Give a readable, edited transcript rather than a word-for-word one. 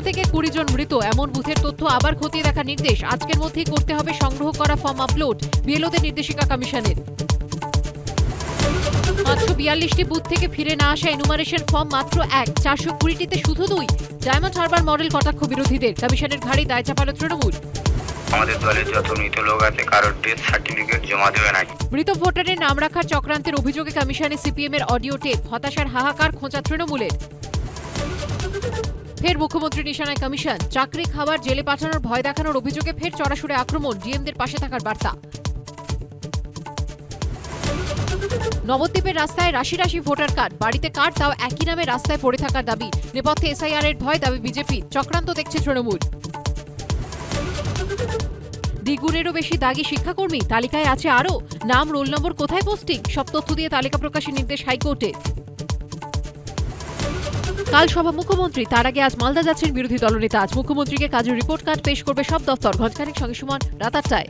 থেকে 20 জন মৃত এমন বুথের তথ্য আবার খতিয়ে দেখার নির্দেশ। আজকের মধ্যেই করতে হবে সংগ্রহ করা ফর্ম আপলোড, বিএলওদের নির্দেশিকা কমিশনের। মাত্র 42টি বুথ থেকে ফিরে না আসা এনুমারেশন ফর্ম মাত্র 1, 420টিতে শুধু 2। ডায়মন্ড হারবার মডেল কটাক্ষ বিরোধীদের, কমিশনের ঘাড়ি দায় চাপালো তৃণমূল। আমাদের দলে যত মৃত লোক আছে কারোর ডেথ সার্টিফিকেট জমা দেবে না। মৃত ভোটারের নাম রাখার চক্রান্তের অভিযোগে কমিশনে সিপিএম এর অডিও টেপ, হতাশার হাহাকার খোঁচা তৃণমূলের। ফের মুখ্যমন্ত্রী নিশানায় কমিশন, চাকরি খাওয়ার জেলে পাঠানোর ভয় দেখানোর অভিযোগে ফের চড়াসুরে আক্রমণ, ডিএমদের পাশে থাকার বার্তা। নবদ্বীপের রাস্তায় রাশি রাশি ভোটার কার্ড, বাড়িতে কার্ড তাও একই নামে রাস্তায় পড়ে থাকার দাবি, নেপথ্যে এসআইআর এর ভয় দাবি বিজেপি, চক্রান্ত দেখছে তৃণমূল। দ্বিগুণেরও বেশি দাগি শিক্ষাকর্মী, তালিকায় আছে আরও, নাম রোল নম্বর কোথায় পোস্টিং, সব তথ্য দিয়ে তালিকা প্রকাশের নির্দেশ হাইকোর্টে। কাল সভা মুখ্যমন্ত্রী, তার আগে আজ মালদা যাচ্ছেন বিরোধী দলনেতা। আজ মুখ্যমন্ত্রীকে কাজের রিপোর্ট কার্ড পেশ করবে সব দফতর। ঘণ্টাখানেক সঙ্গে সুমন, রাত 8টায়।